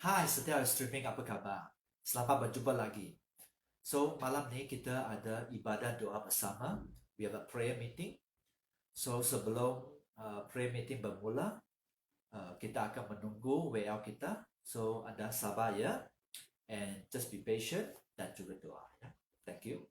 Hai, setiap streaming apa kabar? Selamat berjumpa lagi. So, malam ni kita ada ibadah doa bersama. We have a prayer meeting. So, sebelum prayer meeting bermula, kita akan menunggu WL kita. So, anda sabar ya. And just be patient dan juga doa ya. Thank you.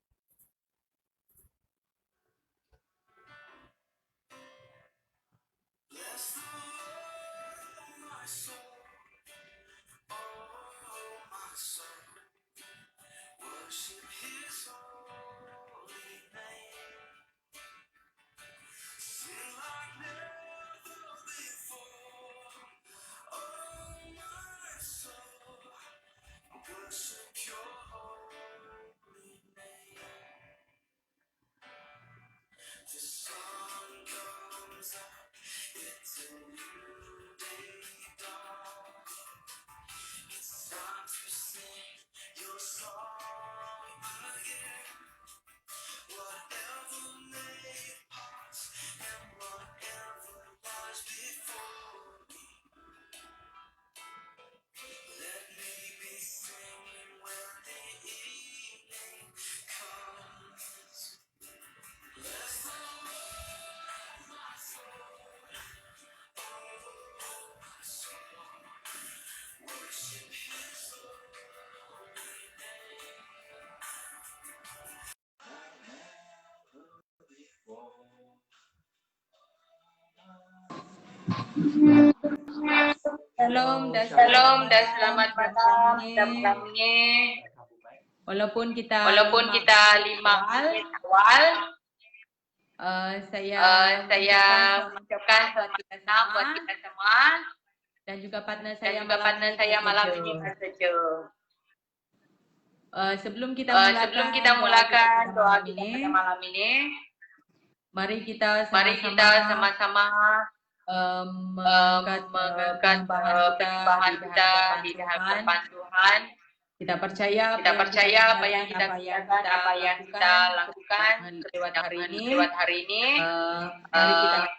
Shalom dan selamat malam teman-teman. Walaupun kita 5 menit awal, saya mengucapkan selamat malam buat kita semua dan juga partner dan saya juga partner saya malam ini bersejuk. Sebelum kita mulakan doa kita pada malam ini, mari kita sama-sama mengangkat penyembahan kita di hadapan Tuhan. Kita percaya apa yang kita kerjakan, apa yang kita lakukan lewat hari ini.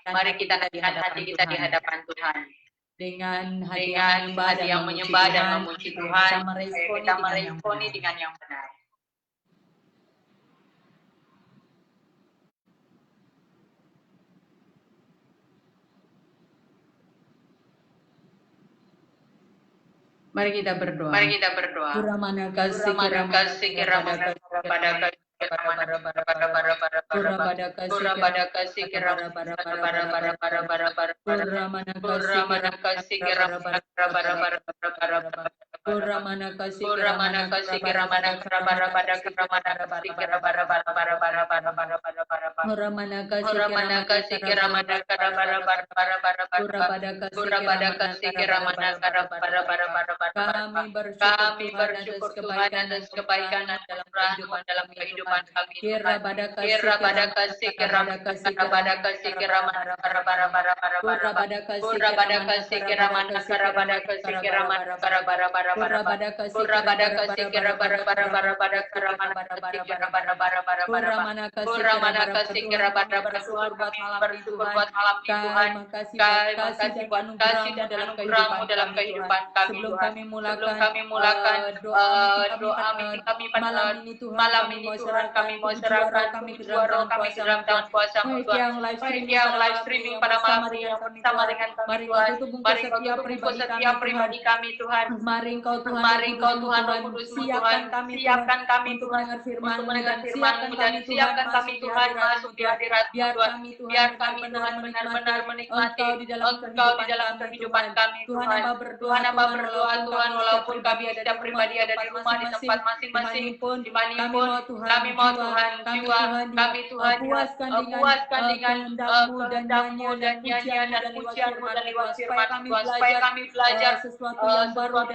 Mari kita naikkan hati kita di hadapan Tuhan. Dengan hati yang menyembah dan memuji Tuhan, kita meresponi dengan yang benar. Mari kita berdoa. Kuramana kasih Kuramana kami bersyukur Tuhan atas kebaikan dan kemurahan-Mu dalam kehidupan kami. Bersyukur buat malam ini Tuhan. Makasih buat kasih dan anugerah-Mu dalam kehidupan kami Tuhan. Sebelum kami mulakan doa meeting kami malam ini Tuhan, kami mau serahkan jiwa roh kami ke dalam tangan kuasa-Mu Tuhan. Baik yang live streaming pada malam ini bersama dengan kami Tuhan. Mari Engkau tubuhkan setiap pribadi kami Tuhan. Mari Engkau Tuhan Roh Kudus-Mu Tuhan. Siapkan kami Tuhan untuk mendengar firman-Mu dan siapkan kami Tuhan masuk di hadirat-Mu Tuhan. Biar kami Tuhan benar-benar menikmati Engkau di dalam kehidupan kami Tuhan. Tuhan hamba berdoa Tuhan, walaupun kami setiap pribadi ada di rumah, di tempat masing-masing, dimanapun kami mau Tuhan, jiwa kami Tuhan puaskan dengan kehendak-Mu dan nyanyian dan pujian-Mu dan lewat firman Tuhan, supaya kami belajar sesuatu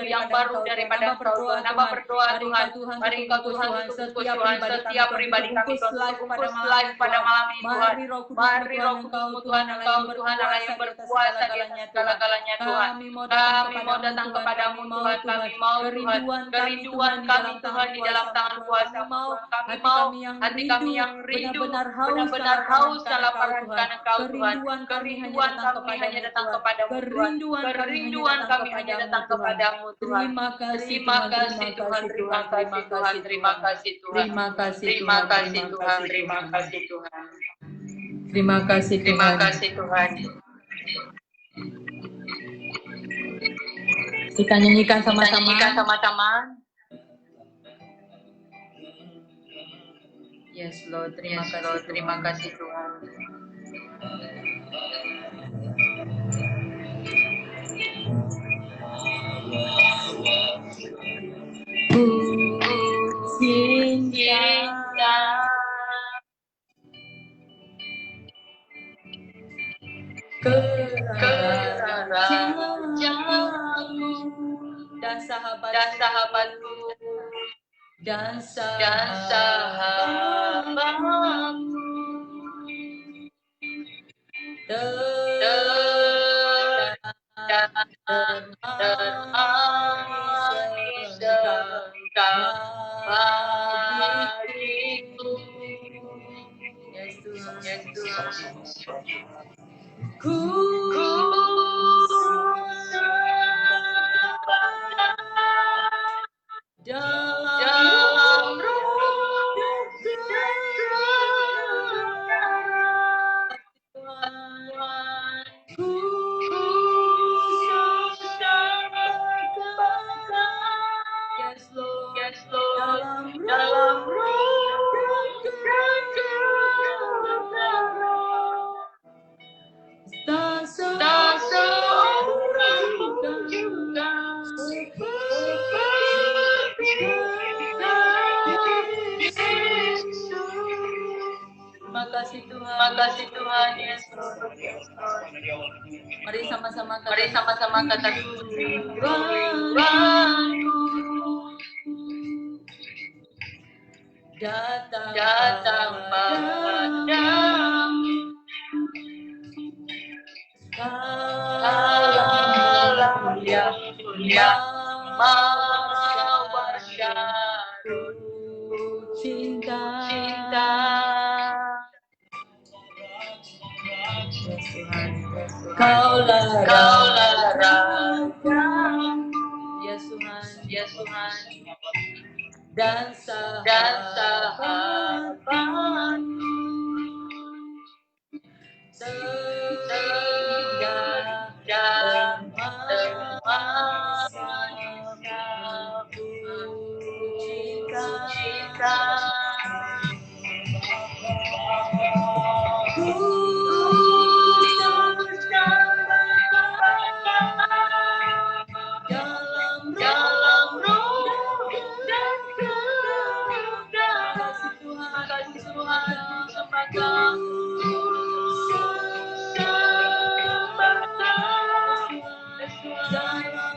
yang baru daripada Engkau Tuhan. Hamba berdoa Tuhan, mari Engkau Tuhan tutup Tuhan setiap pribadi kami Tuhan, bungkus live pada malam ini Tuhan. Mari Roh Mari Roh Kudus-Mu Tuhan Engkau Tuhan Allah yang berkuasa di atas segala-galanya Tuhan. Kami mau datang kepadamu Tuhan, kami mau Tuhan, kerinduan kami Tuhan di dalam tangan kuasa-Mu Tuhan. Kami mau hati kami yang rindu, benar-benar haus dalam perankan Engkau Tuhan. Kerinduan kami hanya datang kepadamu Tuhan. Kerinduan kami hanya datang kepadamu Tuhan. Terima kasih Tuhan, Terima kasih Tuhan, terima kasih Tuhan, terima kasih Tuhan. terima kasih Tuhan, Terima kasih Tuhan, terima kasih terima Tuhan. kasih Tuhan. Kita nyanyikan Kita nyanyikan sama-sama. sama-sama. Yes Lord, terima Yes, kasih Lord, Tuhan. terima kasih Tuhan. Cinta kerajaanmu dan sahabatku dan sahabatku termanis engkau bagiku. Yes Tuhan. Yes, Tuhan. Ku dalam roh Tuhan, ku yes Lord, Yes, Lord. dalam roh tak seorang juga Terima kasih Tuhan. Terima kasih Tuhan, yes Lord. Mari sama-sama Mari sama-sama katakan datang padamu salam yang mulia mawar syarul cinta. Yes, Tuhan. Kaulah Raja. Yes Tuhan. Yes, Tuhan. Dan sahabatku sehingga dalam roh dan kebenaran. Kasih Tuhan sembahkan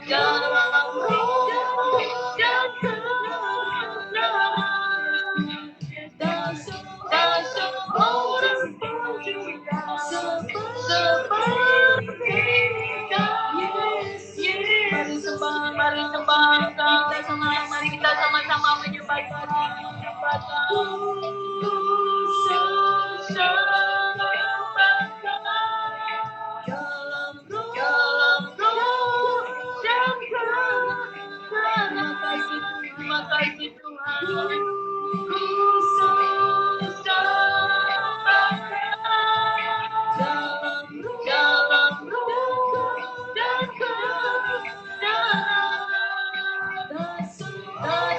dalam roh dan kebenaran. Dan seorang pun juga seperti Yesus. Mari sembahkan, mari kita sama-sama menyembah Tuhan. Dalam roh dan kebenaran. Terima kasih Tuhan. Dalam roh dan kebenaran. Dan seorang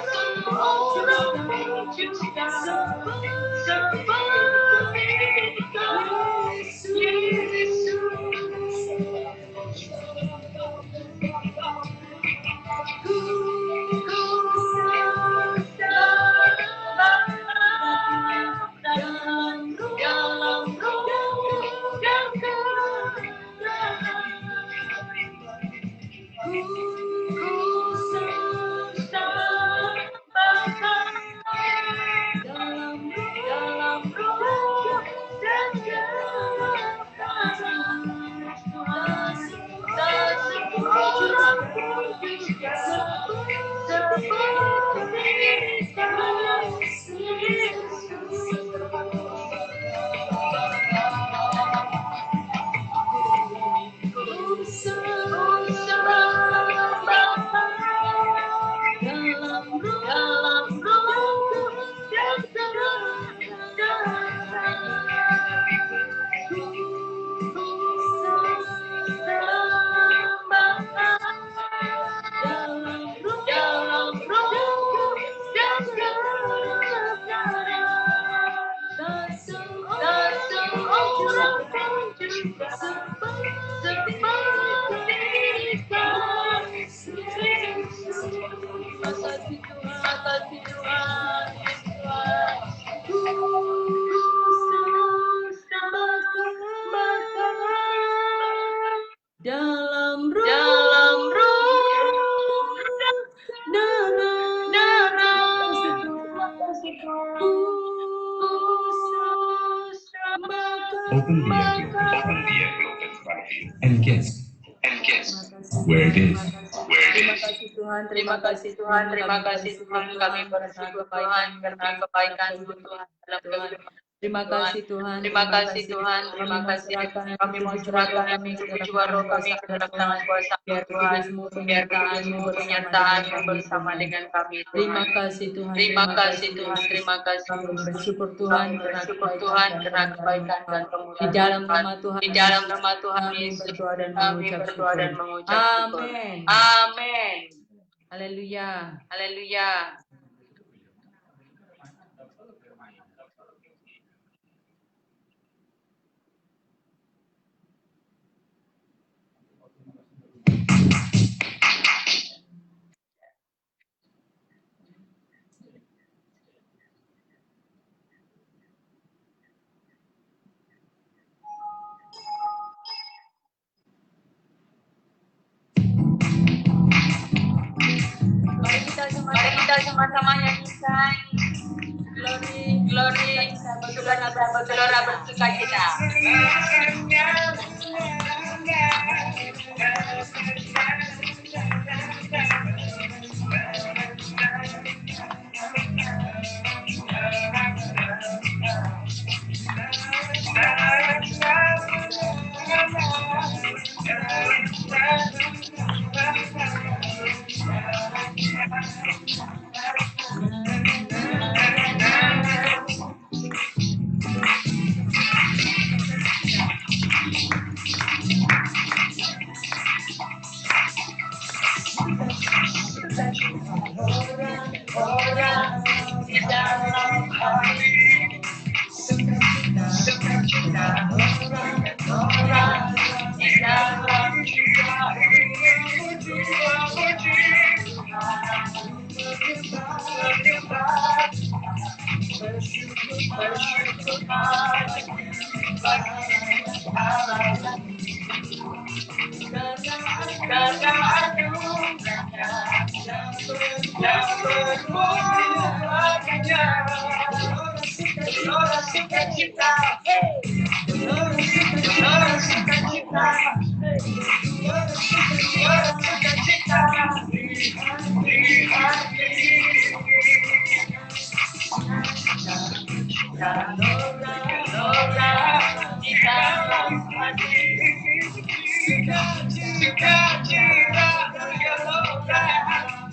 pun juga seperti Yesus. Open vehicle in front of you and guess where it is. Terima kasih Tuhan, terima kasih Tuhan, terima kasih Tuhan, kami bersyukur Tuhan karena kebaikan-Mu Tuhan dalam kehidupan. Terima kasih Tuhan, terima kasih Tuhan, terima kasih. Kami mau serahkan kami jiwa roh kami ke dalam tangan kuasa Tuhan. Biar penyertaan-Mu bersama dengan kami. Terima kasih Tuhan, terima kasih Tuhan, terima kasih. Kami bersyukur Tuhan karena kebaikan dan kemuliaan. Di dalam nama Tuhan, di dalam nama Tuhan Yesus, kami berdoa dan mengucap syukur. Amin. Amin. Haleluya. Haleluya. Mari kita sama-sama nyanyikan glory, glory, bergelora bersuka cita. Orang di dalam hati, sukacita orang di dalam jiwa ini, puji karena anugerahnya yang berbuahnya, gelora sukacita, gelora sukacita, gelora sukacita di hati. Gelora di dalam hati, sukacita bergelora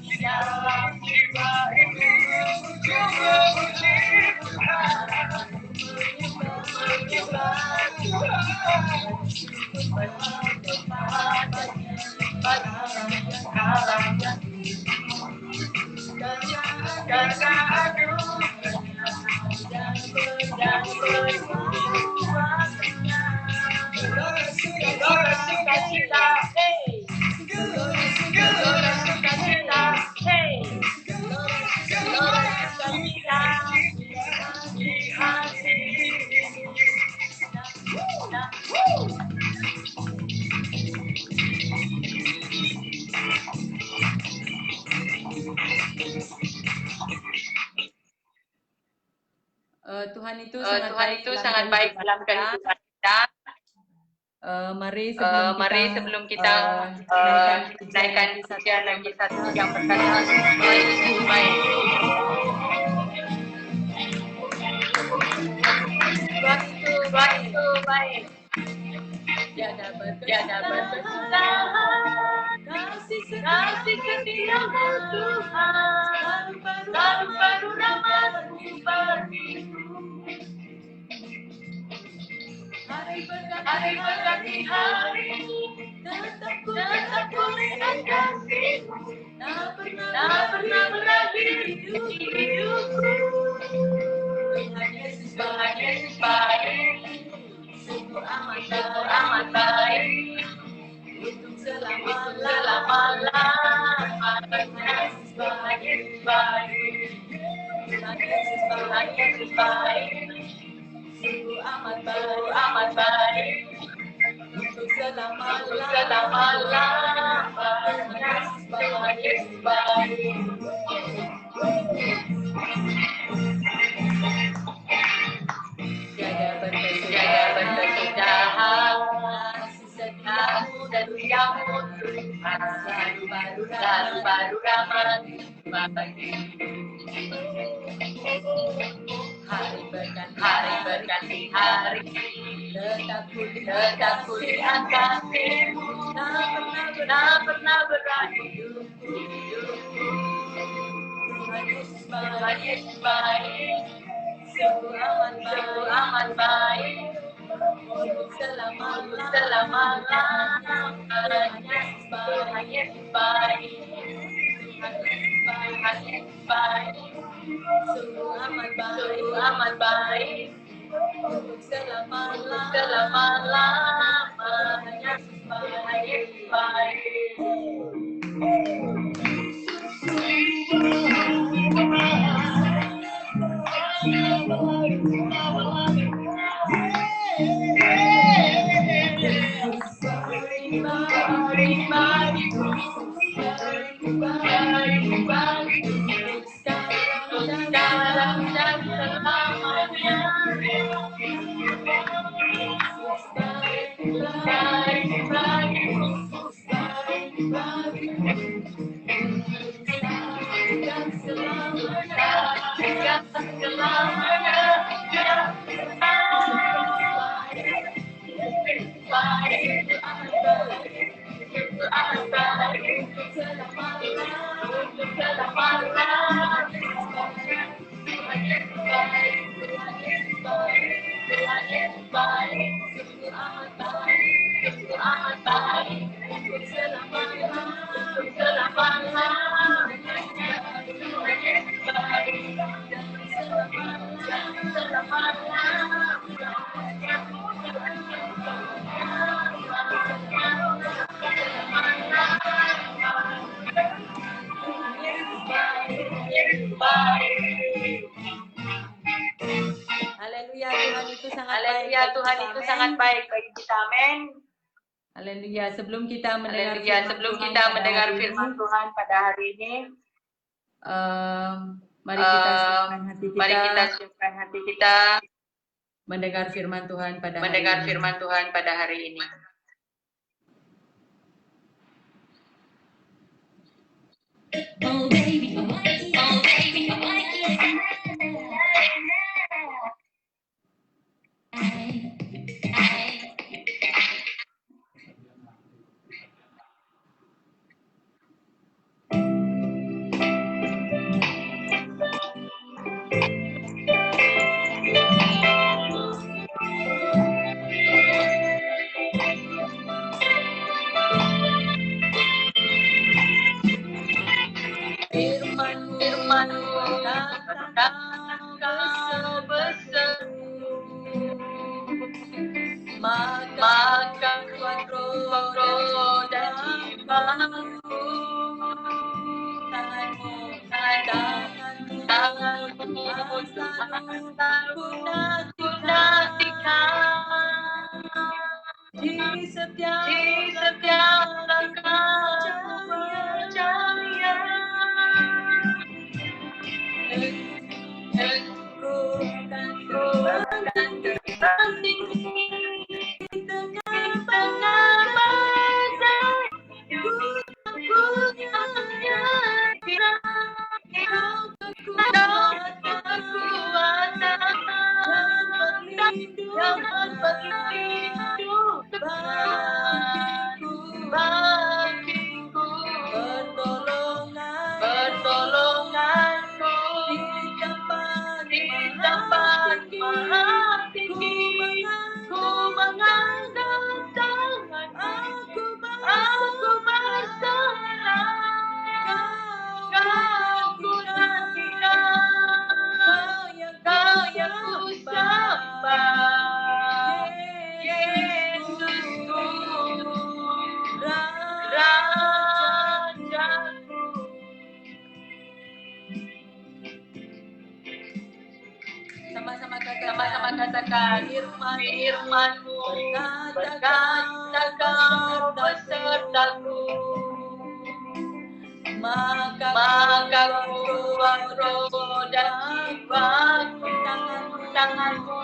di dalam jiwa ini, puji Tuhan, menyembah Tuhan, karena anugerahnya yang berbuahnya, gelora sukacita, gelora sukacita, gelora sukacita di hati. Tuhan itu sangat baik dalam kehidupan kita. Mari sebelum kita naikkan pujian lagi satu yang berkata baik. Tuhan itu baik. Tiada berkesalahan, kasih setiamu Tuhan, baru rahmat-Mu bagiku. Hari berganti hari, tetap ku lihat kasih-Mu, tak pernah berakhir hidupku. Tuhan Yesus baik, sungguh amat baik, untuk selama-lamanya. Tuhan Yesus baik, Tuhan Yesus baik, sungguh amat baik, untuk selama-lamanya. Tuhan Yesus baik. Tiada berkesalahan, baru rahmat bagi hari berganti hari tetap kulihat kasihmu tak pernah berakhir hidupku Tuhan Yesus baik sungguh amat baik untuk selama-lamanya Tuhan Yesus baik Tuhan Yesus baik sungguh amat baik untuk selama-lamanya Tuhan Yesus baik sekarang dan selamanya Haleluya, Tuhan itu sangat baik. Haleluya, Tuhan itu sangat baik bagi kita. Amin. Haleluya. Sebelum kita mendengar firman Tuhan pada hari ini, mari kita siapkan hati kita mendengar firman Tuhan pada hari ini. Oh baby, I like it. Oh baby, I like it. Firman-Mu katakan kau berseru, maka kuat roh dan jiwaku. Tanganmu selalu ku nantikan di setiap langkahku berjaya. Ku akan berhenti di tengah badai. Ku hanya kira kau kekuatan dapat berlindung bagiku, pertolonganku di tempat maha tinggi. Ku mengangkat tanganku, aku berserah. Kau ku nantikan, kau yang ku sembah, Yesusku, Rajaku. sama-sama katakan firman-Mu berkata kau besertaku, maka kuat roh dan jiwaku.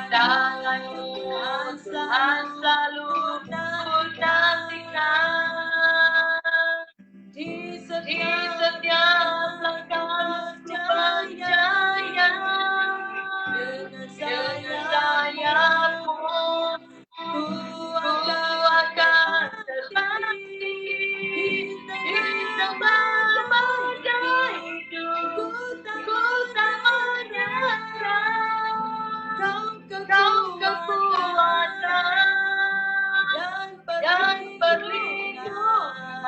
Tanganmu Tuhan selalu ku nantikan badai hidup, ku tak menyerah. Kau kekuatan dan perlindungan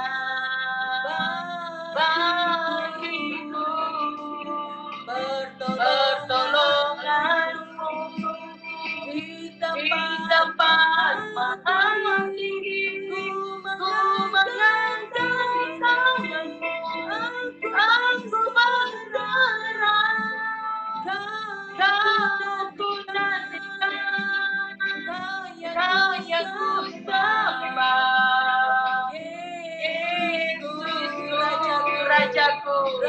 bagiku, pertolonganmu di tempat maha tinggi. Ku mengangkat tanganmu, aku berharap Kau ku nantikan, Kau yang ku sembah. Yesusku, Rajaku, Rajaku.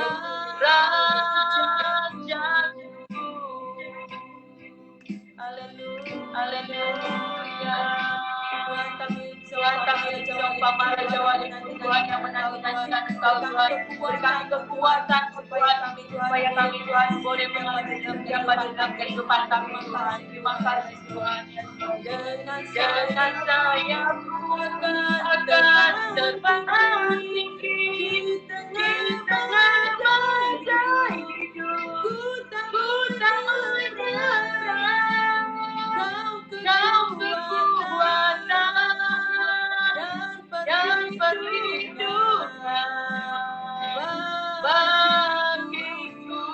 Haleluya. Tuhan kami seumpama Raja Wali Tuhan yang menanti-nantikan Engkau Tuhan. Berikan kekuatan supaya kami Tuhan boleh mengerjakan dalam kehidupan kami Tuhan. Terima kasih Tuhan. Dengan saya akan terbang tinggi di tengah badai hidup. Ku tak menyerah. Kau kekuatan dan perlindungan bagiku,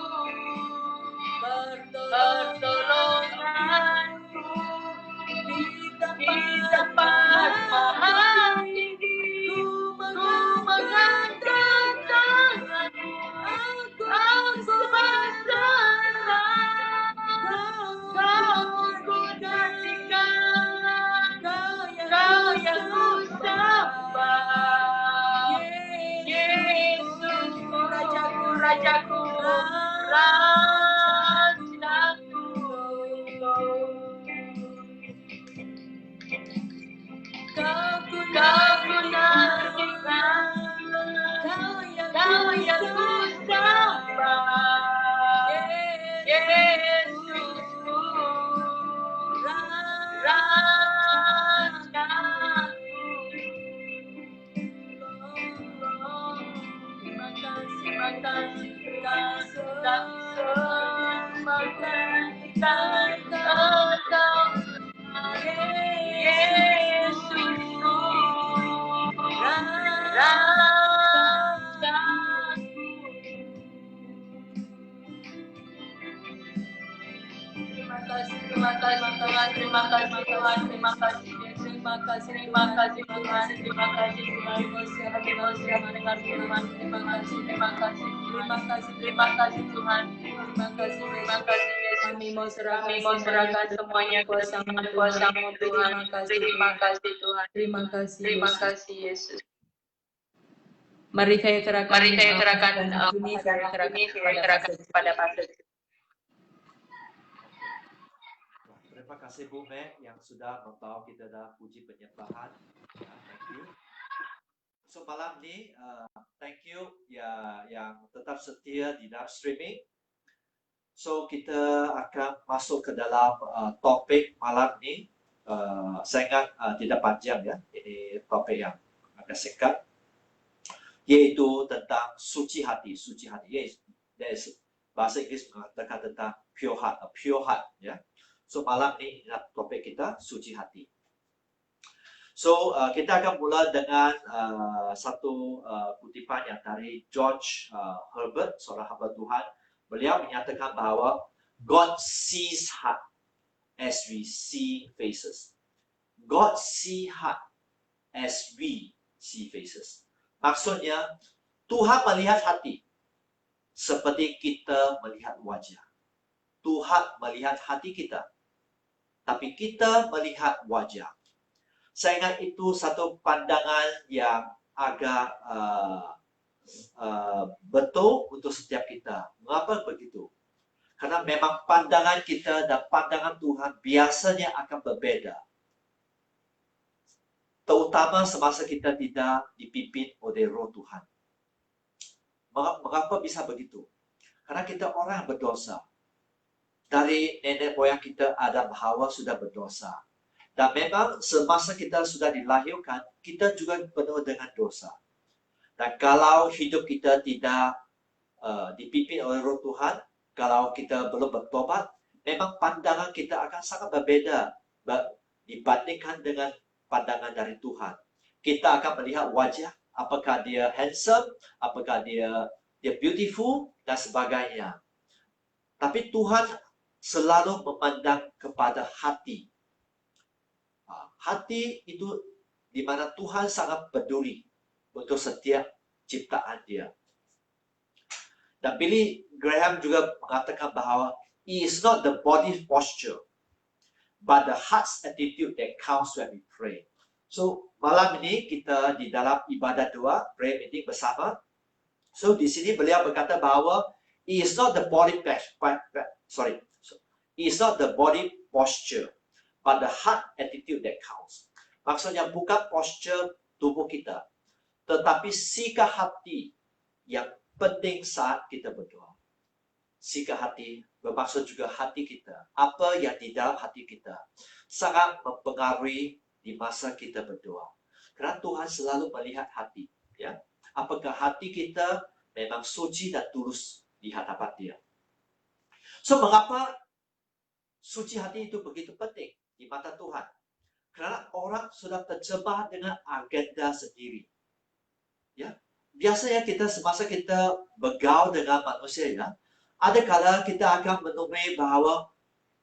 pertolonganmu di tempat maha tinggi. Ku mengangkat tanganmu, aku berserah. Kau ku nantikan, Kau yang ku sembah. Yesusku, Rajaku, Kau ku nantikan, Kau yang ku sembah. Yesusku, Terima kasih kami sembahkan Engkau, Yesusku, Rajaku. Terima kasih Tuhan, terima kasih Tuhan, terima kasih Yesus. Terima kasih Tuhan, terima kasih Tuhan. Terima kasih Tuhan. Terima kasih Yesus. Kami mau serahkan semuanya ke dalam kuasa-Mu Tuhan. Terima kasih Tuhan. Terima kasih Yesus. Mari saya kerahkan ini pada pastor. Terima kasih Bu Mek yang sudah membawa kita dalam puji penyembahan. Ya, thank you. So malam ni, thank you ya yang tetap setia di dalam streaming. So kita akan masuk ke dalam topik malam ni. Saya ingat tidak panjang ya, ini topik yang agak singkat, yaitu tentang suci hati. Suci hati, yes, bahasa Inggeris mengatakan tentang pure heart, ya. So malam ni topik kita suci hati. So kita akan mula dengan satu kutipan yang dari George Herbert, seorang hamba Tuhan. Beliau menyatakan bahawa God sees heart as we see faces. God see heart as we see faces. Maksudnya Tuhan melihat hati seperti kita melihat wajah. Tuhan melihat hati kita, tapi kita melihat wajah. Saya ingat itu satu pandangan yang agak betul untuk setiap kita. Mengapa begitu? Karena memang pandangan kita dan pandangan Tuhan biasanya akan berbeda. Terutama semasa kita tidak dipimpin oleh Roh Tuhan. Mengapa bisa begitu? Karena kita orang berdosa. Dari nenek moyang kita Adam Hawa sudah berdosa. Dan memang semasa kita sudah dilahirkan, kita juga penuh dengan dosa. Dan kalau hidup kita tidak dipimpin oleh Roh Tuhan, kalau kita belum bertobat, memang pandangan kita akan sangat berbeda dibandingkan dengan pandangan dari Tuhan. Kita akan melihat wajah, apakah dia handsome, apakah dia beautiful, dan sebagainya. Tapi Tuhan selalu memandang kepada hati. Hati itu di mana Tuhan sangat peduli untuk setiap ciptaan dia. Dan Billy Graham juga mengatakan bahwa it is not the body posture, but the heart's attitude that counts when we pray. So, malam ini kita di dalam ibadah doa, prayer meeting bersama. So, di sini beliau berkata bahwa it is not the body posture, but the heart attitude that counts. Maksudnya bukan posture tubuh kita, tetapi sikap hati yang penting saat kita berdoa. Sikap hati bermaksud juga hati kita. Apa yang di dalam hati kita sangat mempengaruhi di masa kita berdoa. Karena Tuhan selalu melihat hati. Ya, apakah hati kita memang suci dan tulus di hadapan Dia. So, mengapa suci hati itu begitu penting di mata Tuhan? Karena orang sudah terjebak dengan agenda sendiri. Ya, biasanya kita semasa kita bergaul dengan manusia, ya, ada kala kita akan menemui bahwa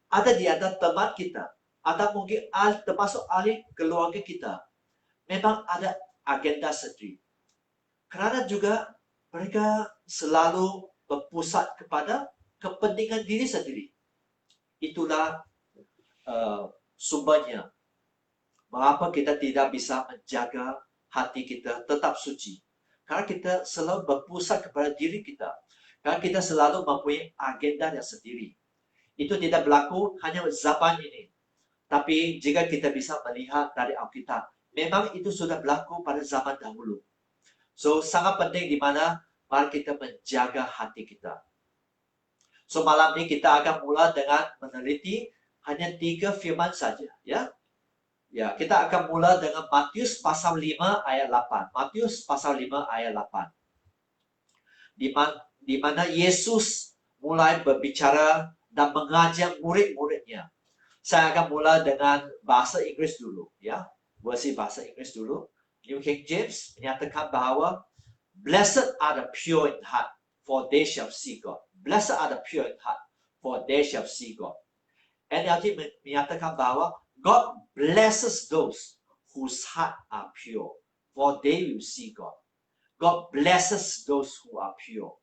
ada di antara teman kita, atau mungkin termasuk ahli keluarga kita, memang ada agenda sendiri. Karena juga mereka selalu berpusat kepada kepentingan diri sendiri. Itulah sumbernya. Mengapa kita tidak bisa menjaga hati kita tetap suci? Karena kita selalu berpusat kepada diri kita. Karena kita selalu mempunyai agenda yang sendiri. Itu tidak berlaku hanya zaman ini. Tapi jika kita bisa melihat dari Alkitab, memang itu sudah berlaku pada zaman dahulu. So, sangat penting di mana mari kita menjaga hati kita. So, malam ini kita akan mulai dengan meneliti hanya 3 firman saja. Ya, kita akan mulai dengan Matius pasal 5 ayat 8. Matius pasal 5 ayat 8. Di mana Yesus mulai berbicara dan mengajar murid-muridnya. Saya akan mulai dengan bahasa Inggris dulu, ya. Versi bahasa Inggris dulu. New King James menyatakan bahwa Blessed are the pure in heart, for they shall see God. Blessed are the pure in heart, for they shall see God. NLT menyatakan bahwa God blesses those whose heart are pure, for they will see God. God blesses those who are pure.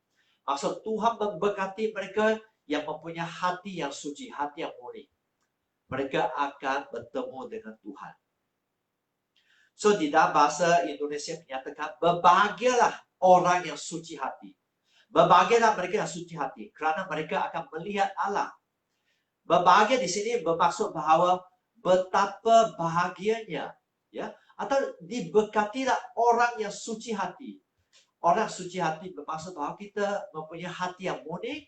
Maksud Tuhan memberkati mereka yang mempunyai hati yang suci, hati yang murni. Mereka akan bertemu dengan Tuhan. So, di dalam bahasa Indonesia menyatakan, berbahagialah orang yang suci hati. Berbahagialah mereka yang suci hati, karena mereka akan melihat Allah. Berbahagia di sini bermaksud bahwa betapa bahagianya, ya, atau diberkatilah orang yang suci hati. Orang suci hati bermaksud bahwa kita mempunyai hati yang murni,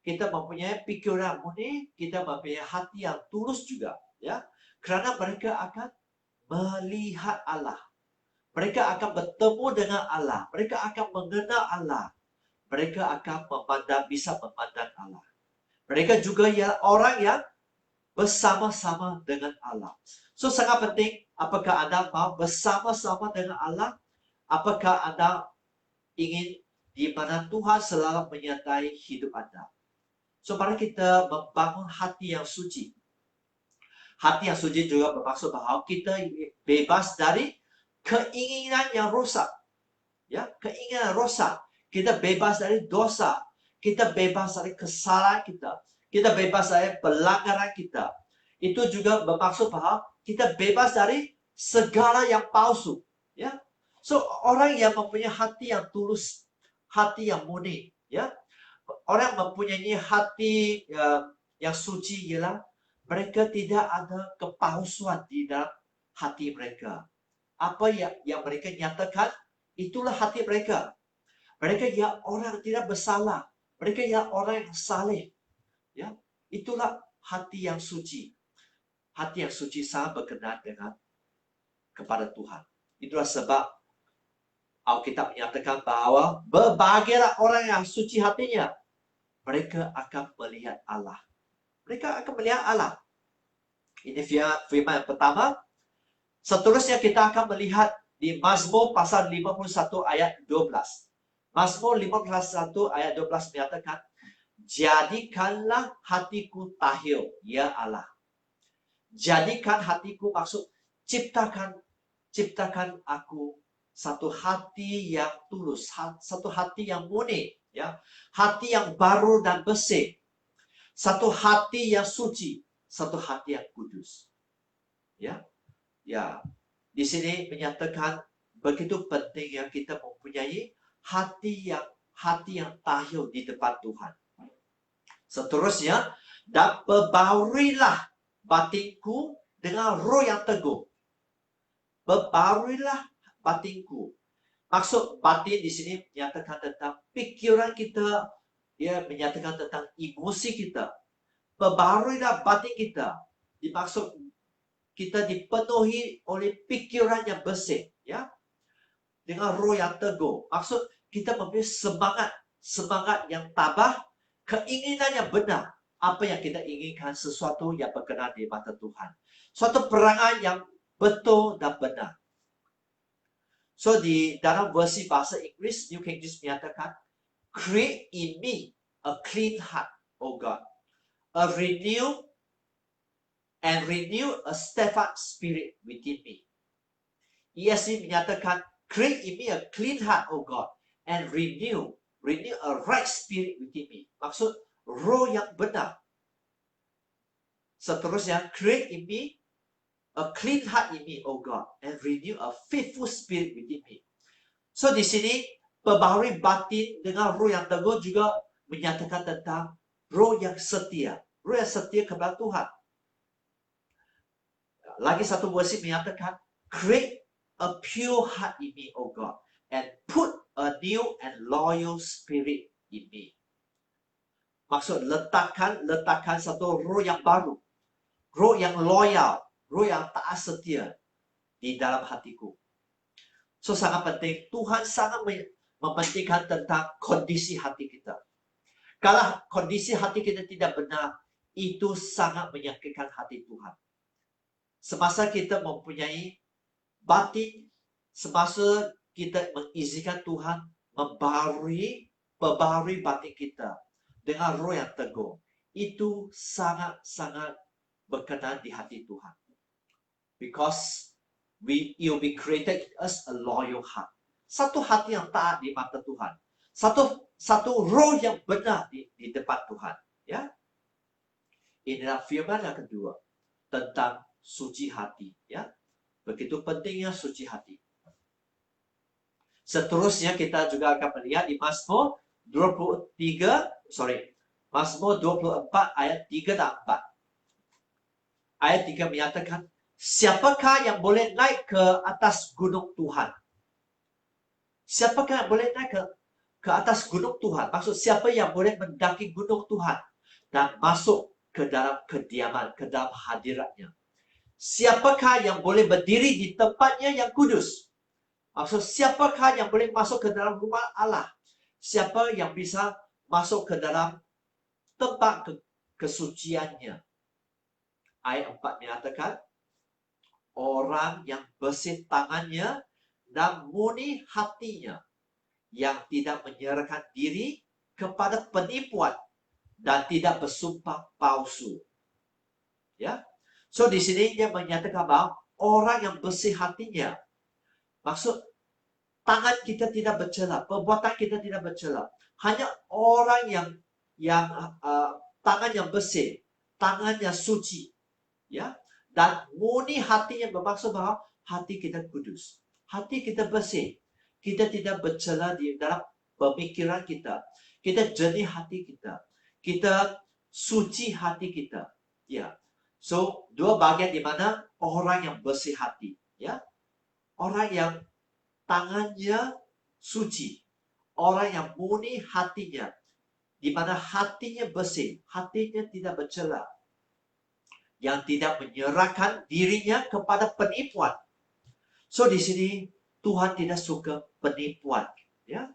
kita mempunyai pikiran murni, kita mempunyai hati yang tulus juga, ya. Karena mereka akan melihat Allah. Mereka akan bertemu dengan Allah. Mereka akan mengenal Allah. Mereka akan bisa memandang Allah. Mereka juga orang yang bersama-sama dengan Allah. So, sangat penting, apakah Anda mau bersama-sama dengan Allah? Apakah Anda ingin di mana Tuhan selalu menyertai hidup Anda? So, mari kita membangun hati yang suci. Hati yang suci juga bermaksud bahwa kita bebas dari keinginan yang rosak. Ya, keinginan rosak. Kita bebas dari dosa. Kita bebas dari kesalahan kita. Kita bebas dari pelanggaran kita. Itu juga bermaksud bahwa kita bebas dari segala yang palsu. Ya, so orang yang mempunyai hati yang tulus, hati yang murni, ya, orang mempunyai hati yang suci ialah mereka tidak ada kepalsuan di dalam hati mereka. Apa yang mereka nyatakan, itulah hati mereka. Mereka yang orang tidak bersalah. Mereka yang orang yang saleh. Ya, itulah hati yang suci. Hati yang suci sangat berkenan kepada Tuhan. Itulah sebab Alkitab menyatakan bahwa berbahagialah orang yang suci hatinya. Mereka akan melihat Allah. Mereka akan melihat Allah. Ini firman yang pertama. Seterusnya kita akan melihat di Mazmur pasal 51 ayat 12. Mazmur 51 ayat 12 menyatakan, jadikanlah hatiku tahir, ya Allah. Jadikan hatiku, maksud ciptakan aku satu hati yang tulus, satu hati yang murni, ya, hati yang baru dan bersih, satu hati yang suci, satu hati yang kudus, ya. Di sini menyatakan begitu pentingnya kita mempunyai hati yang tahir di depan Tuhan. Seterusnya, dan perbaharuilah batinku dengan roh yang teguh. Perbaharuilah batinku. Maksud batin di sini menyatakan tentang pikiran kita, dia menyatakan tentang emosi kita. Perbaharuilah batin kita. Dimaksud kita dipenuhi oleh pikiran yang bersih, ya, dengan roh yang teguh. Maksud kita mempunyai semangat yang tabah, keinginan yang benar. Apa yang kita inginkan, sesuatu yang berkenan di mata Tuhan. Suatu perangan yang betul dan benar. So di dalam versi bahasa Inggris, New King James menyatakan, create in me a clean heart, O God, renew a steadfast spirit within me. ESV menyatakan, create in me a clean heart, O God, and renew a right spirit within me. Maksud roh yang benar. Seterusnya, create in me a clean heart in me, O God, and renew a faithful spirit within me. So di sini perbaharui batin dengan roh yang teguh juga menyatakan tentang roh yang setia kepada Tuhan. Lagi satu versi menyatakan, create a pure heart in me, O God, and put a new and loyal spirit in me. Maksud letakkan satu roh yang baru, roh yang loyal, roh yang taat setia di dalam hatiku. So sangat penting, Tuhan sangat mementingkan tentang kondisi hati kita. Kalau kondisi hati kita tidak benar, itu sangat menyakitkan hati Tuhan. Semasa kita mempunyai batin, semasa kita mengizinkan Tuhan perbaharui batin kita dengan roh yang teguh, itu sangat-sangat berkenan di hati Tuhan. Because you'll be created as a loyal heart. Satu hati yang taat di mata Tuhan. Satu roh yang benar di depan Tuhan. Ya. Inilah firman yang kedua tentang suci hati, ya. Begitu pentingnya suci hati. Seterusnya kita juga akan melihat di Mazmur 24 ayat 3 dan 4. Ayat 3 menyatakan, siapakah yang boleh naik ke atas gunung Tuhan? Siapakah yang boleh naik ke atas gunung Tuhan? Maksud siapa yang boleh mendaki gunung Tuhan dan masuk ke dalam kediaman, ke dalam hadiratnya? Siapakah yang boleh berdiri di tempatnya yang kudus? Maksud siapakah yang boleh masuk ke dalam rumah Allah? Siapa yang bisa masuk ke dalam tempat kesuciannya? Ayat 4 menyatakan, orang yang bersih tangannya dan murni hatinya, yang tidak menyerahkan diri kepada penipuan dan tidak bersumpah palsu. Ya. So di sini dia menyatakan bahwa orang yang bersih hatinya, maksud tangan kita tidak bercela, perbuatan kita tidak bercela. Hanya orang yang tangan yang bersih, tangan yang suci, ya, dan murni hatinya, bermaksud bahwa hati kita kudus, hati kita bersih, kita tidak bercela di dalam pemikiran kita, kita jernih hati kita suci hati kita, ya. So, dua bagian di mana orang yang bersih hati, ya. Orang yang tangannya suci, orang yang murni hatinya, di mana hatinya bersih, hatinya tidak bercela, yang tidak menyerahkan dirinya kepada penipuan. So, di sini Tuhan tidak suka penipuan. Ya,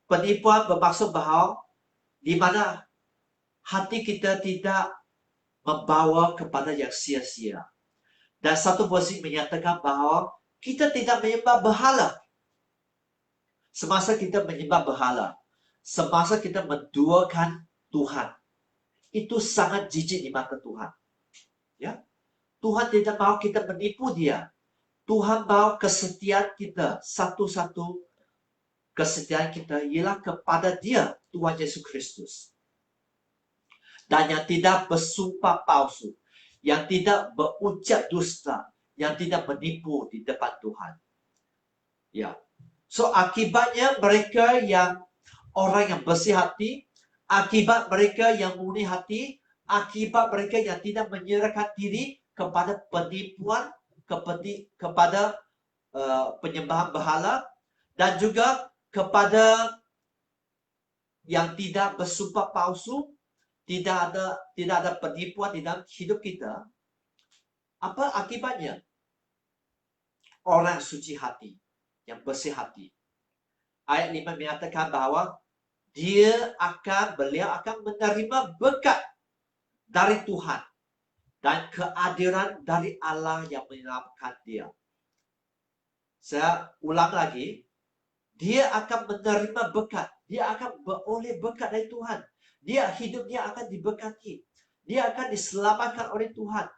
penipuan bermaksud bahawa di mana hati kita tidak membawa kepada yang sia-sia. Dan satu versi menyatakan bahawa kita tidak menyembah berhala. Semasa kita menyembah berhala, semasa kita menduakan Tuhan, itu sangat jijik di mata Tuhan. Ya, Tuhan tidak mau kita menipu Dia. Tuhan mau kesetiaan kita, satu-satu kesetiaan kita ialah kepada Dia, Tuhan Yesus Kristus. Dan yang tidak bersumpah palsu, yang tidak berucap dusta, yang tidak menipu di depan Tuhan. Ya. So akibatnya mereka yang orang yang bersih hati, akibat mereka yang murni hati, akibat mereka yang tidak menyerahkan diri kepada penipuan, kepada penyembahan berhala, dan juga kepada yang tidak bersumpah palsu, tidak ada penipuan di dalam hidup kita. Apa akibatnya? Orang suci hati, yang bersih hati. Ayat 5 menyatakan bahawa beliau akan menerima berkat dari Tuhan dan kehadiran dari Allah yang menyelamatkan dia. Saya ulang lagi, dia akan menerima berkat, dia akan beroleh berkat dari Tuhan. Hidupnya akan diberkati. Dia akan diselamatkan oleh Tuhan.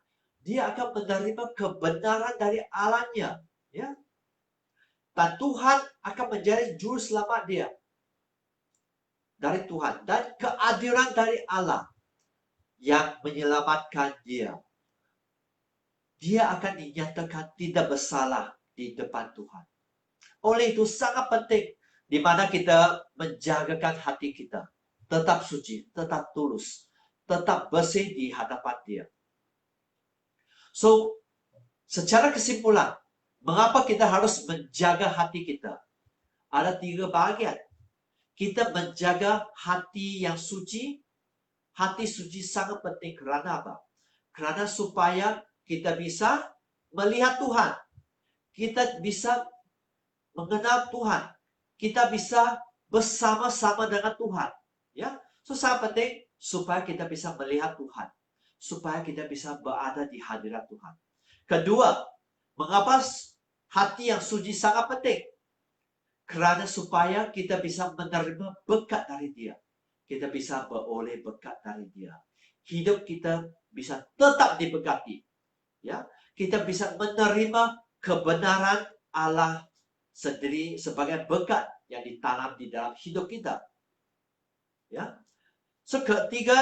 Dia akan menerima kebenaran dari Allahnya. Ya. Dan Tuhan akan menjadi juru selamat dia. Dari Tuhan. Dan kehadiran dari Allah yang menyelamatkan dia. Dia akan dinyatakan tidak bersalah di depan Tuhan. Oleh itu sangat penting di mana kita menjagakan hati kita. Tetap suci, tetap tulus, tetap bersih di hadapan Dia. So, secara kesimpulan, mengapa kita harus menjaga hati kita? Ada 3 bahagian. Kita menjaga hati yang suci. Hati suci sangat penting kerana apa? Kerana supaya kita bisa melihat Tuhan. Kita bisa mengenal Tuhan. Kita bisa bersama-sama dengan Tuhan. Ya, so sangat penting supaya kita bisa melihat Tuhan, supaya kita bisa berada di hadirat Tuhan. Kedua, mengapa hati yang suci sangat penting? Kerana supaya kita bisa menerima berkat dari Dia, kita bisa beroleh berkat dari Dia. Hidup kita bisa tetap diberkati. Ya, kita bisa menerima kebenaran Allah sendiri sebagai berkat yang ditanam di dalam hidup kita. Ya. So, ketiga,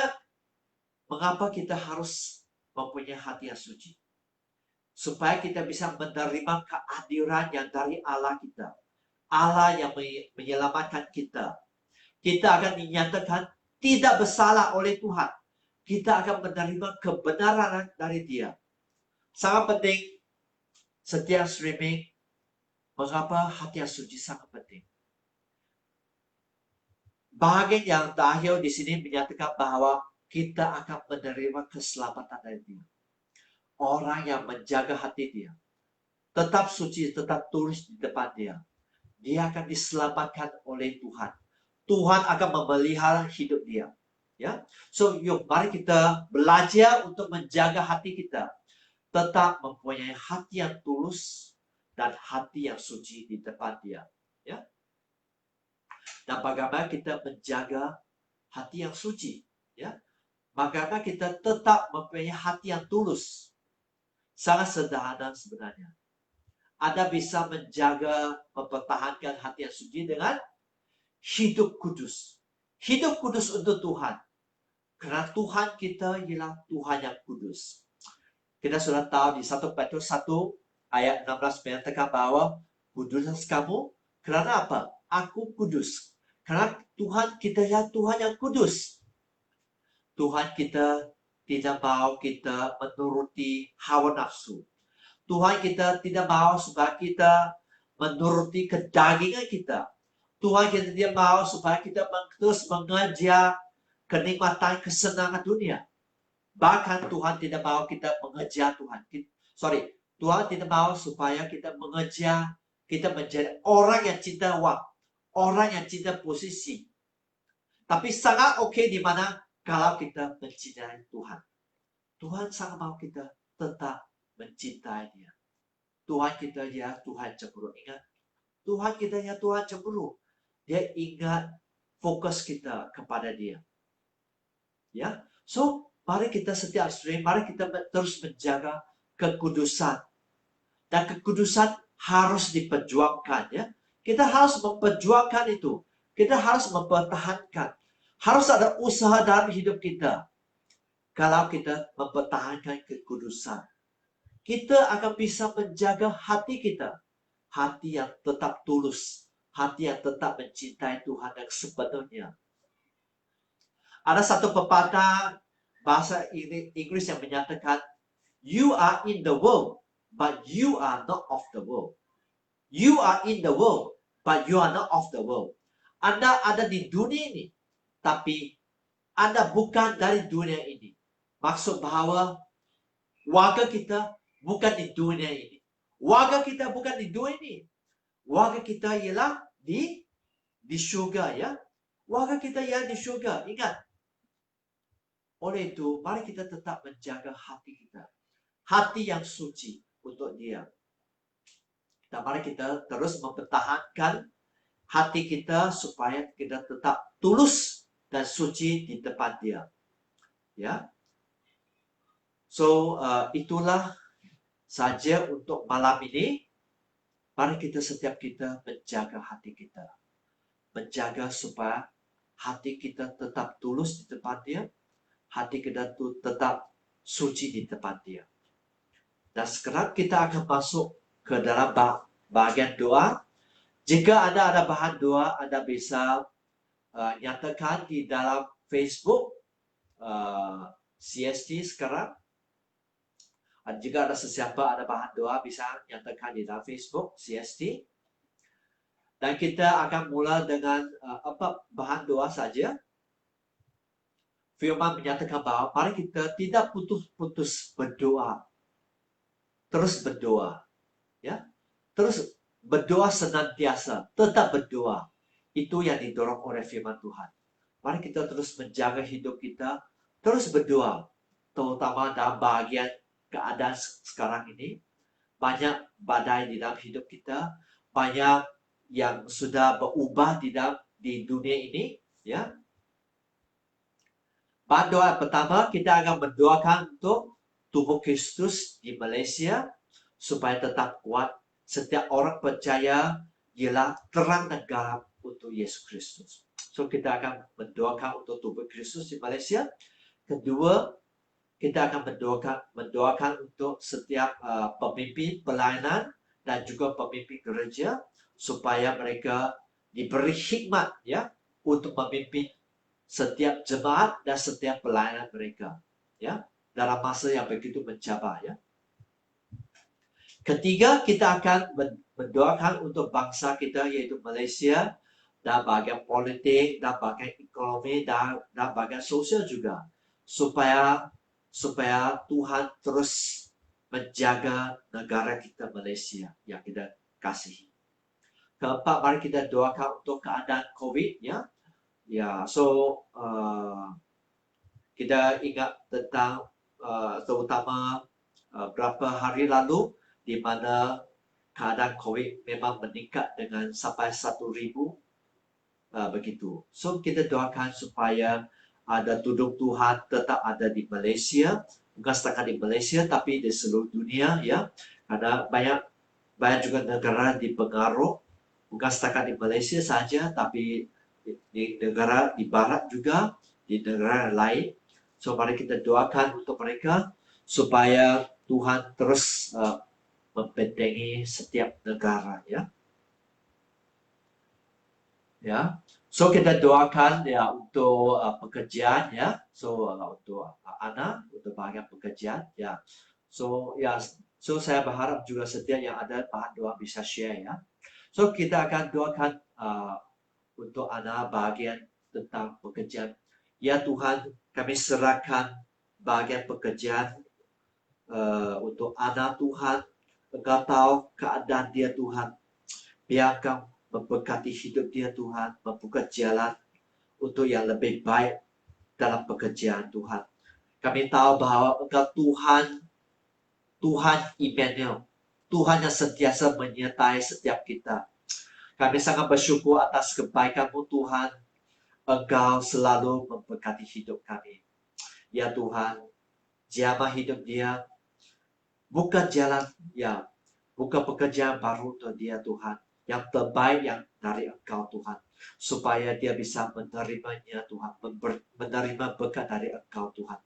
mengapa kita harus mempunyai hati yang suci? Supaya kita bisa menerima kehadiran yang dari Allah kita. Allah yang menyelamatkan kita. Kita akan dinyatakan tidak bersalah oleh Tuhan. Kita akan menerima kebenaran dari Dia. Sangat penting setiap streaming. Mengapa hati yang suci sangat penting? Bahagian yang terakhir di sini menyatakan bahawa kita akan menerima keselamatan dari Dia. Orang yang menjaga hati dia, tetap suci, tetap tulus di depan Dia, dia akan diselamatkan oleh Tuhan. Tuhan akan memelihara hidup dia. Ya, so yuk mari kita belajar untuk menjaga hati kita, tetap mempunyai hati yang tulus dan hati yang suci di depan Dia. Ya. Dan bagaimana kita menjaga hati yang suci, ya? Bagaimana kita tetap mempunyai hati yang tulus. Sangat sederhana sebenarnya. Anda bisa menjaga, mempertahankan hati yang suci dengan hidup kudus. Hidup kudus untuk Tuhan. Karena Tuhan kita ialah Tuhan yang kudus. Kita sudah tahu di 1 Petrus 1 ayat 16 menyatakan bahwa kuduslah kamu. Karena apa? Aku kudus. Karena Tuhan kita ya Tuhan yang kudus. Tuhan kita tidak mau kita menuruti hawa nafsu. Tuhan kita tidak mau supaya kita menuruti kedagingan kita. Tuhan kita tidak mau supaya kita terus mengejar kenikmatan kesenangan dunia. Bahkan Tuhan tidak mau kita mengejar Tuhan. Tuhan tidak mau supaya kita mengejar kita menjadi orang yang cinta uang, orang yang cinta posisi. Tapi sangat oke di mana kalau kita mencintai Tuhan. Tuhan sangat mau kita tetap mencintai Dia. Tuhan kita ya Tuhan cemburu. Ingat, Tuhan kita ya Tuhan cemburu. Dia ingat fokus kita kepada Dia. Ya, so mari kita setiap hari, mari kita terus menjaga kekudusan. Dan kekudusan harus diperjuangkan ya. Kita harus memperjuangkan itu. Kita harus mempertahankan. Harus ada usaha dalam hidup kita. Kalau kita mempertahankan kekudusan, kita akan bisa menjaga hati kita. Hati yang tetap tulus. Hati yang tetap mencintai Tuhan yang sepenuhnya. Ada satu pepatah bahasa Inggris yang menyatakan, you are in the world, but you are not of the world. You are in the world, but you are not of the world. Anda ada di dunia ini, tapi Anda bukan dari dunia ini. Maksud bahwa warga kita bukan di dunia ini. Warga kita bukan di dunia ini. Warga kita ialah di syurga ya. Warga kita ialah di syurga. Ingat. Oleh itu, mari kita tetap menjaga hati kita. Hati yang suci untuk Dia. Dan mari kita terus mempertahankan hati kita supaya kita tetap tulus dan suci di depan Dia. Ya. So, itulah saja untuk malam ini. Mari kita setiap kita menjaga hati kita. Menjaga supaya hati kita tetap tulus di depan Dia. Hati kita tetap suci di depan Dia. Dan sekarang kita akan masuk ke dalam bagian doa. Jika Anda ada bahan doa, Anda bisa nyatakan di dalam Facebook CST sekarang. Jika ada sesiapa ada bahan doa, bisa nyatakan di dalam Facebook CST. Dan kita akan mulai dengan bahan doa saja. Firman menyatakan bahwa mari kita tidak putus-putus berdoa. Terus berdoa. Ya. Terus berdoa senantiasa. Tetap berdoa. Itu yang didorong oleh firman Tuhan. Mari kita terus menjaga hidup kita. Terus berdoa. Terutama dalam bagian keadaan sekarang ini. Banyak badai di dalam hidup kita. Banyak yang sudah berubah di dunia ini. Ya. Bahan doa pertama, kita akan mendoakan untuk tubuh Kristus di Malaysia supaya tetap kuat. Setiap orang percaya ialah terang dan garam untuk Yesus Kristus. So kita akan mendoakan untuk tubuh Kristus di Malaysia. Kedua, kita akan mendoakan untuk setiap pemimpin pelayanan dan juga pemimpin gereja supaya mereka diberi hikmat ya untuk memimpin setiap jemaat dan setiap pelayanan mereka ya dalam masa yang begitu mencabar ya. Ketiga, kita akan mendoakan untuk bangsa kita yaitu Malaysia dan bagian politik dan bagian ekonomi dan bagian sosial juga supaya Tuhan terus menjaga negara kita Malaysia yang kita kasihi. Keempat, mari kita doakan untuk keadaan COVID ya. Ya, so kita ingat tentang terutama beberapa hari lalu di mana keadaan COVID memang meningkat dengan sampai 1,000 begitu. So kita doakan supaya ada tudung Tuhan tetap ada di Malaysia, bukan setakat di Malaysia tapi di seluruh dunia ya. Karena banyak juga negara dipengaruh, bukan setakat di Malaysia saja tapi di negara di barat juga, di negara lain. So mari kita doakan untuk mereka supaya Tuhan terus membentengi setiap negara ya. Ya. So kita doakan ya untuk pekerjaan ya. So untuk anak, untuk bahagian pekerjaan ya. So saya berharap juga setiap yang ada bahan doa bisa share ya. So kita akan doakan untuk anak bagian tentang pekerjaan. Ya Tuhan, kami serahkan bagian pekerjaan untuk anak Tuhan. Engkau tahu keadaan dia Tuhan. Biar Engkau memberkati hidup dia Tuhan, membuka jalan untuk yang lebih baik dalam pekerjaan Tuhan. Kami tahu bahwa Engkau Tuhan Immanuel, Tuhan yang sentiasa menyertai setiap kita. Kami sangat bersyukur atas kebaikan-Mu Tuhan. Engkau selalu memberkati hidup kami. Ya Tuhan, jamah hidup dia, buka jalan, ya, buka pekerjaan baru untuk dia Tuhan. Yang terbaik yang dari Engkau Tuhan. Supaya dia bisa menerimanya Tuhan, menerima berkat dari Engkau Tuhan.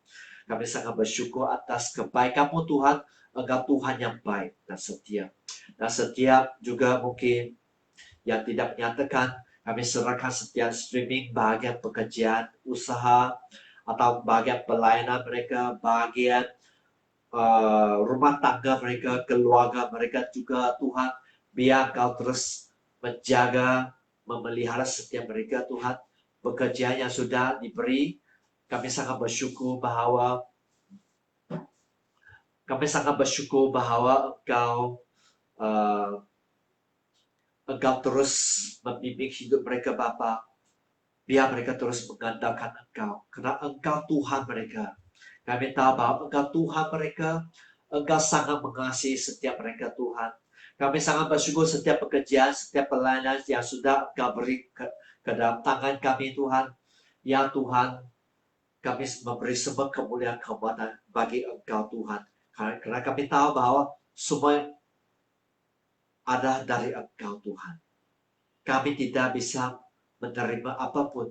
Kami sangat bersyukur atas kebaikan-Mu Tuhan. Engkau Tuhan yang baik dan setia. Dan setiap juga mungkin yang tidak menyatakan, kami serahkan setiap streaming bahagian pekerjaan, usaha, atau bahagian pelayanan mereka, bahagian rumah tangga mereka, keluarga mereka juga Tuhan. Biar Kau terus menjaga, memelihara setiap mereka Tuhan. Pekerjaan yang sudah diberi, kami sangat bersyukur bahwa Engkau terus membimbing hidup mereka Bapa. Biar mereka terus mengandalkan Engkau. Karena Engkau Tuhan mereka. Kami tahu bahwa Engkau Tuhan mereka. Engkau sangat mengasihi setiap mereka Tuhan. Kami sangat bersyukur setiap pekerjaan, setiap pelayanan yang sudah Engkau beri ke dalam tangan kami Tuhan. Ya Tuhan, kami memberi semua kemuliaan kehormatan bagi Engkau Tuhan. Karena kami tahu bahwa semua adalah dari Engkau Tuhan. Kami tidak bisa menerima apapun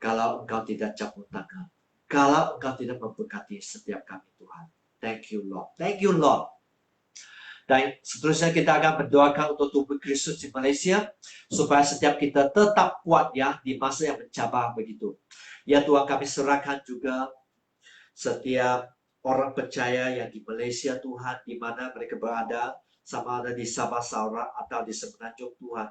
kalau Engkau tidak campur tangan. Kalau Engkau tidak memberkati setiap kami Tuhan. Thank you Lord. Thank you Lord. Dan seterusnya kita akan berdoakan untuk tubuh Kristus di Malaysia. Supaya setiap kita tetap kuat ya di masa yang mencabar begitu. Ya Tuhan, kami serahkan juga setiap orang percaya yang di Malaysia Tuhan. Di mana mereka berada. Sama ada di Sabah, Sarawak atau di Semenanjung Tuhan.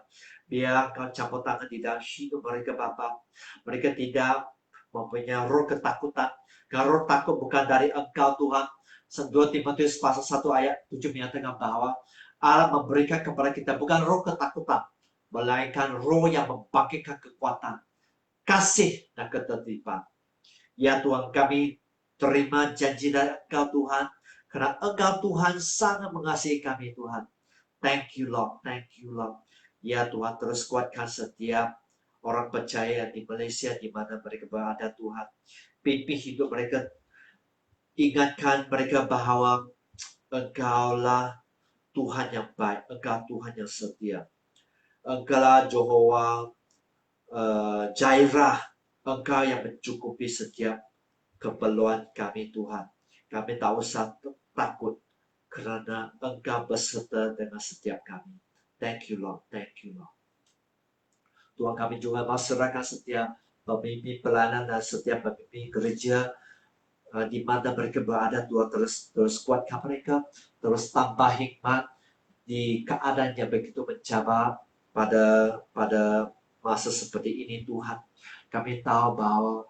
Biar Kau campur tangan di dalam hidup mereka Bapa. Mereka tidak mempunyai roh ketakutan. Karena roh takut bukan dari Engkau Tuhan. 2 Timotius pasal 1 ayat 7 menyatakan bahwa Allah memberikan kepada kita bukan roh ketakutan, melainkan roh yang membangkitkan kekuatan, kasih dan ketertiban. Ya Tuhan, kami terima janji dari Engkau Tuhan. Karena Engkau Tuhan sangat mengasihi kami Tuhan. Thank you Lord, thank you Lord. Ya Tuhan, terus kuatkan setiap orang percaya di Malaysia di mana mereka berada Tuhan. Pimpin hidup mereka. Ingatkan mereka bahwa Engkaulah Tuhan yang baik. Engkau Tuhan yang setia. Engkaulah Jehovah Jireh. Engkau yang mencukupi setiap keperluan kami Tuhan. Kami tak usah takut kerana Engkau beserta dengan setiap kami. Thank you Lord. Thank you Lord. Tuhan, kami juga mau serahkan setiap pemimpin pelayanan dan setiap pemimpin gereja di mana mereka berada. Tuhan, terus kuatkan mereka, terus tambah hikmat di keadaan yang begitu mencabar pada masa seperti ini Tuhan. Kami tahu bahwa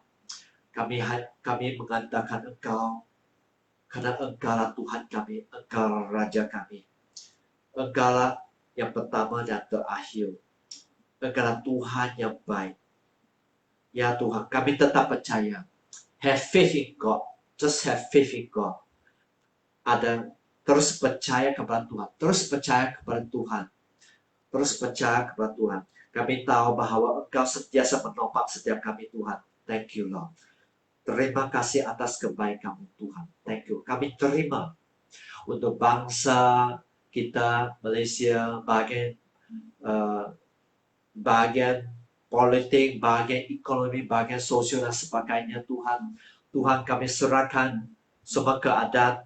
kami mengandalkan Engkau karena Engkaulah Tuhan kami, Engkaulah Raja kami. Engkaulah yang pertama dan terakhir. Engkaulah Tuhan yang baik. Ya Tuhan, kami tetap percaya. Have faith in God. Just have faith in God. Terus percaya kepada Tuhan. Terus percaya kepada Tuhan. Terus percaya kepada Tuhan. Kami tahu bahwa Engkau sentiasa menopang setiap kami Tuhan. Thank you Lord. Terima kasih atas kebaikan-Mu Tuhan. Thank you. Kami terima untuk bangsa kita Malaysia, bagian politik, bagian ekonomi, bagian sosial dan sebagainya Tuhan. Tuhan, kami serahkan semua keadaan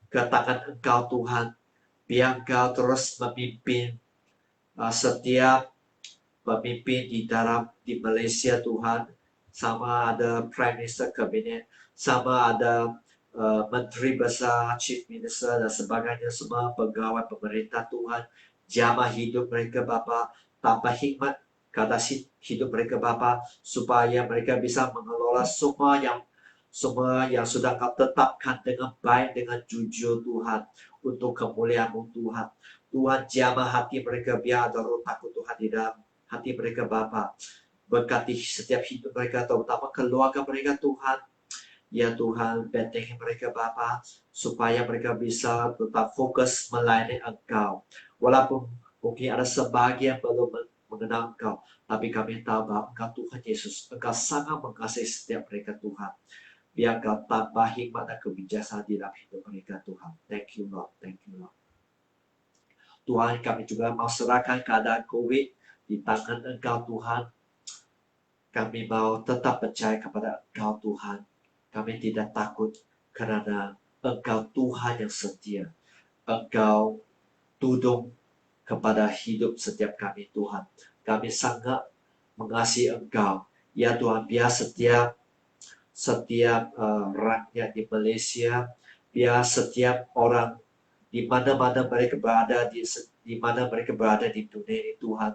ke tangan Engkau Tuhan. Biar Engkau terus memimpin setiap pemimpin di Malaysia Tuhan. Sama ada Prime Minister, Kabinet, sama ada Menteri Besar, Chief Minister dan sebagainya, semua pegawai pemerintah Tuhan. Jamah hidup mereka Bapa, tambah hikmat ke atas hidup mereka Bapa, supaya mereka bisa mengelola semua yang sudah Kau tetapkan dengan baik, dengan jujur Tuhan, untuk kemuliaan-Mu Tuhan. Tuhan jamah hati mereka, biar ada roh takut Tuhan di dalam hati mereka Bapa. Berkati setiap hidup mereka, terutama keluarga mereka Tuhan. Ya Tuhan, bentengi mereka Bapa, supaya mereka bisa tetap fokus melayani Engkau. Walaupun mungkin ada sebagian belum mengenal Engkau, tapi kami tahu bahwa Engkau Tuhan Yesus, Engkau sangat mengasihi setiap mereka Tuhan. Biar Engkau tambah hikmat dan kebijaksanaan di dalam hidup mereka Tuhan. Thank you Lord, thank you Lord. Tuhan, kami juga mau serahkan keadaan COVID di tangan Engkau Tuhan. Kami mau tetap percaya kepada Engkau Tuhan. Kami tidak takut karena Engkau Tuhan yang setia. Engkau tudung kepada hidup setiap kami Tuhan. Kami sangat mengasihi Engkau. Ya Tuhan, biar setiap rakyat di Malaysia, biar setiap orang di mana-mana mereka berada, di mana mereka berada di dunia ini Tuhan,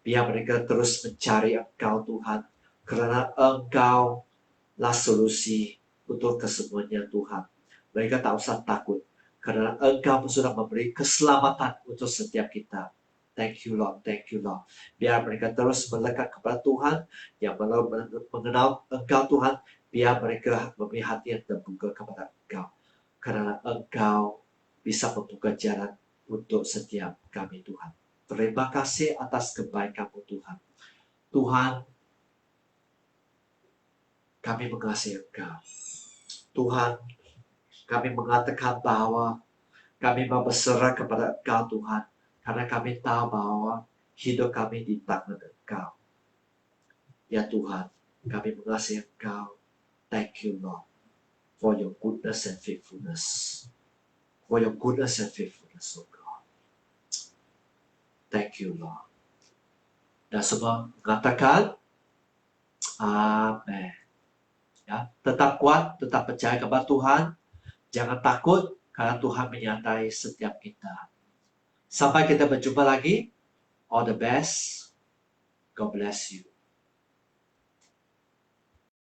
biar mereka terus mencari Engkau Tuhan, karena Engkau lah solusi untuk kesemuanya Tuhan. Mereka tak usah takut, karena Engkau sudah memberi keselamatan untuk setiap kita. Thank you Lord, thank you Lord. Biar mereka terus melekat kepada Tuhan, yang mengenal Engkau Tuhan, biar mereka memiliki hati yang terbuka kepada Engkau. Karena Engkau bisa membuka jalan untuk setiap kami Tuhan. Terima kasih atas kebaikan-Mu Tuhan. Tuhan, kami mengasihi Engkau. Tuhan, kami mengatakan bahwa kami mau berserah kepada Engkau Tuhan. Karena kami tahu bahwa hidup kami di tangan Engkau. Ya Tuhan, kami mengasihi Engkau. Thank you Lord for your goodness and faithfulness. For your goodness and faithfulness, oh God. Thank you Lord. Dan semua mengatakan, Amen. Ya, tetap kuat, tetap percaya kepada Tuhan. Jangan takut, karena Tuhan menyertai setiap kita. Sampai kita berjumpa lagi. All the best. God bless you.